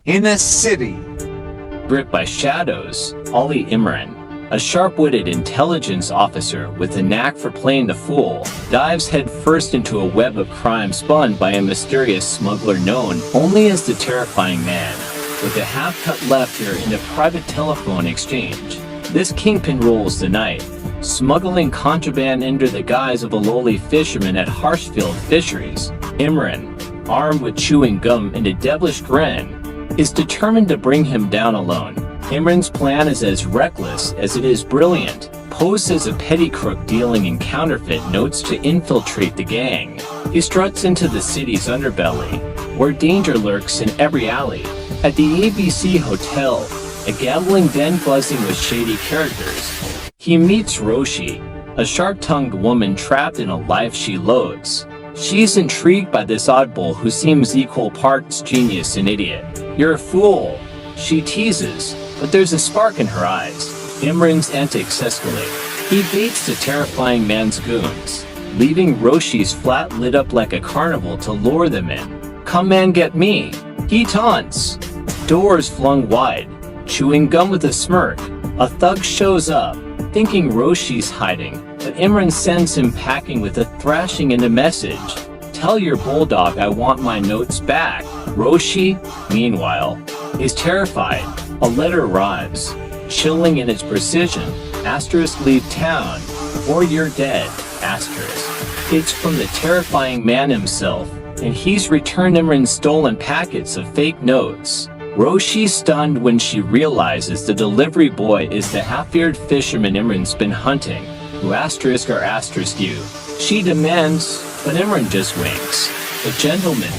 In a city. Gripped by shadows, Ali Imran, a sharp-witted intelligence officer with a knack for playing the fool, dives headfirst into a web of crime spun by a mysterious smuggler known only as the Terrifying Man. With a half-cut left ear and a private telephone exchange, this kingpin rules the night, smuggling contraband under the guise of a lowly fisherman at Harshfield fisheries. Imran, armed with chewing gum and a devilish grin, is determined to bring him down alone. Imran's plan is as reckless as it is brilliant, posed as a petty crook dealing in counterfeit notes to infiltrate the gang. He struts into the city's underbelly, where danger lurks in every alley. At the ABC Hotel, a gambling den buzzing with shady characters, he meets Roshi, a sharp-tongued woman trapped in a life she loathes. She's intrigued by this oddball who seems equal parts genius and idiot. "You're a fool," she teases, but there's a spark in her eyes. Imran's antics escalate. He baits the Terrifying Man's goons, leaving Roshi's flat lit up like a carnival to lure them in. "Come and get me," he taunts. Doors flung wide. Chewing gum with a smirk, a thug shows up, thinking Roshi's hiding, but Imran sends him packing with a thrashing and a message. "Tell your bulldog I want my notes back." Roshi, meanwhile, is terrified. A letter arrives, chilling in its precision. Asterisk leave town, or you're dead. Asterisk. It's from the Terrifying Man himself, and he's returned Imran's stolen packets of fake notes. Roshi's stunned when she realizes the delivery boy is the half-eared fisherman Imran's been hunting, who asterisk or asterisk you. She demands, but Imran just winks. A gentleman,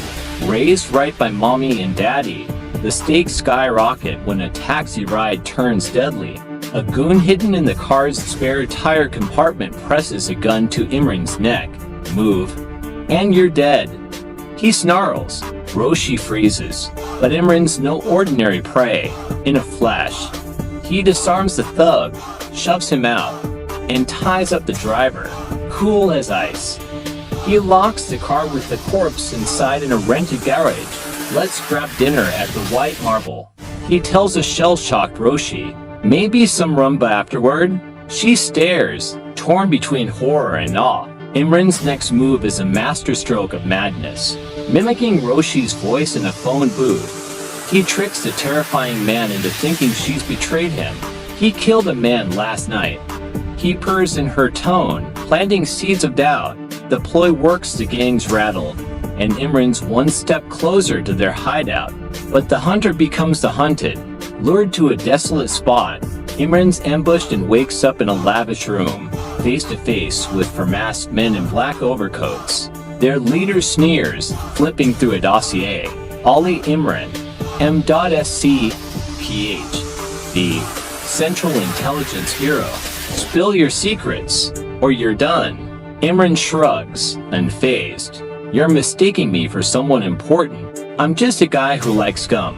raised right by mommy and daddy. The stakes skyrocket when a taxi ride turns deadly. A goon hidden in the car's spare tire compartment presses a gun to Imran's neck. "Move, and you're dead." He snarls. Roshi freezes, but Imran's no ordinary prey. In a flash, he disarms the thug, shoves him out, and ties up the driver, cool as ice. He locks the car with the corpse inside in a rented garage. "Let's grab dinner at the White Marble," he tells a shell-shocked Roshi. "Maybe some rumba afterward?" She stares, torn between horror and awe. Imran's next move is a masterstroke of madness. Mimicking Roshi's voice in a phone booth, he tricks the Terrifying Man into thinking she's betrayed him. "He killed a man last night." He purrs in her tone, planting seeds of doubt. The ploy works, the gang's rattled, and Imran's one step closer to their hideout. But the hunter becomes the hunted. Lured to a desolate spot, Imran's ambushed and wakes up in a lavish room, face to face with four masked men in black overcoats. Their leader sneers, flipping through a dossier. Ali Imran, M.Sc. Ph.D. Central Intelligence Bureau. "Spill your secrets, or you're done." Imran shrugs, unfazed. "You're mistaking me for someone important. I'm just a guy who likes gum."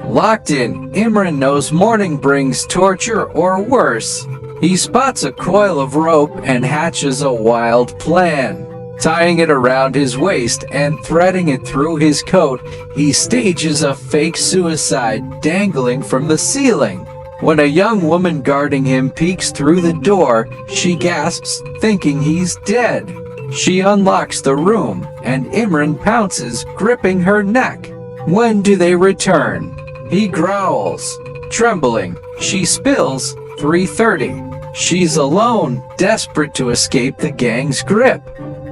Locked in, Imran knows morning brings torture or worse. He spots a coil of rope and hatches a wild plan. Tying it around his waist and threading it through his coat, he stages a fake suicide dangling from the ceiling. When a young woman guarding him peeks through the door, she gasps, thinking he's dead. She unlocks the room, and Imran pounces, gripping her neck. When do they return? He growls. Trembling, she spills 3:30. She's alone, desperate to escape the gang's grip.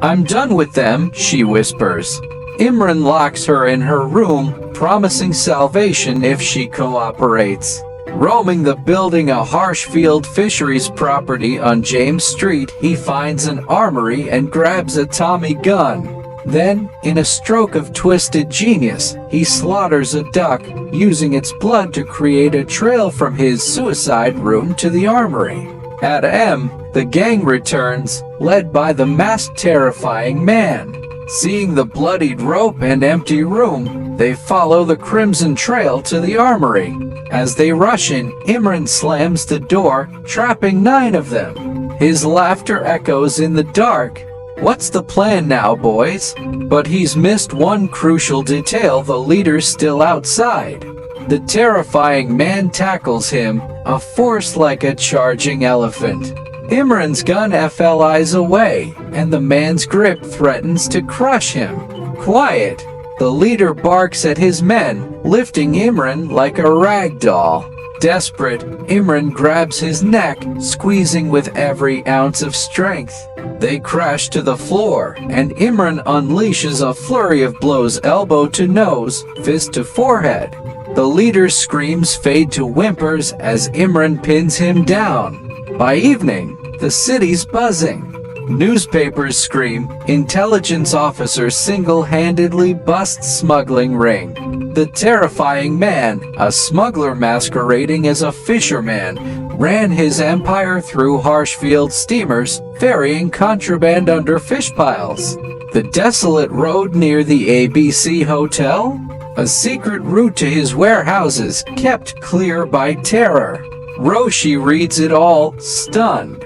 "I'm done with them," she whispers. Imran locks her in her room, promising salvation if she cooperates. Roaming the building, a Harshfield fisheries property on James Street, he finds an armory and grabs a Tommy gun. Then, in a stroke of twisted genius, he slaughters a duck, using its blood to create a trail from his suicide room to the armory. At M, the gang returns, led by the masked Terrifying Man. Seeing the bloodied rope and empty room, they follow the crimson trail to the armory. As they rush in, Imran slams the door, trapping 9 of them. His laughter echoes in the dark. What's the plan now, boys? But he's missed one crucial detail: the leader's still outside. The terrifying man tackles him, a force like a charging elephant. Imran's gun flies away, and the man's grip threatens to crush him. Quiet! The leader barks at his men, lifting Imran like a rag doll. Desperate, Imran grabs his neck, squeezing with every ounce of strength. They crash to the floor, and Imran unleashes a flurry of blows, elbow to nose, fist to forehead. The leader's screams fade to whimpers as Imran pins him down. By evening, the city's buzzing. Newspapers scream, intelligence officer single-handedly busts smuggling ring. The terrifying man, a smuggler masquerading as a fisherman, ran his empire through Harshfield steamers, ferrying contraband under fish piles. The desolate road near the ABC Hotel? A secret route to his warehouses, kept clear by terror. Roshi reads it all, stunned.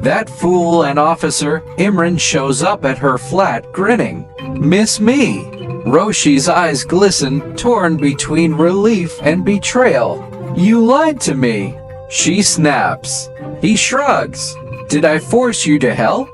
That fool an officer, Imran shows up at her flat, grinning. Miss me? Roshi's eyes glisten, torn between relief and betrayal. You lied to me. She snaps. He shrugs. Did I force you to help?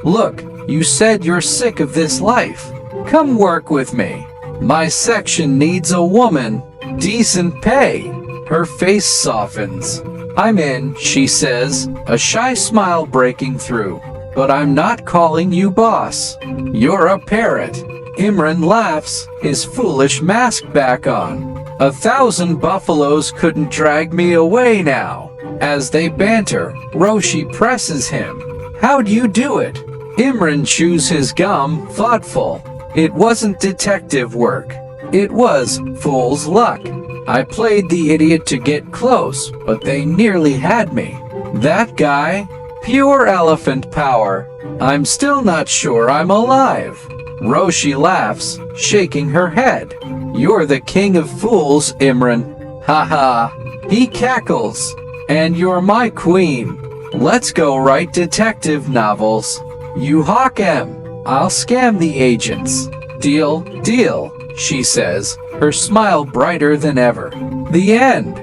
Look, you said you're sick of this life. Come work with me. My section needs a woman. Decent pay. Her face softens. I'm in, she says, a shy smile breaking through. But I'm not calling you boss. You're a parrot. Imran laughs, his foolish mask back on. 1,000 buffaloes couldn't drag me away now. As they banter, Roshi presses him. How'd you do it? Imran chews his gum, thoughtful. It wasn't detective work. It was fool's luck. I played the idiot to get close, but they nearly had me. That guy? Pure elephant power. I'm still not sure I'm alive. Roshi laughs, shaking her head. You're the king of fools, Imran. Haha. He cackles. And you're my queen. Let's go write detective novels. You hawk 'em. I'll scam the agents. Deal, deal, she says, her smile brighter than ever. The end.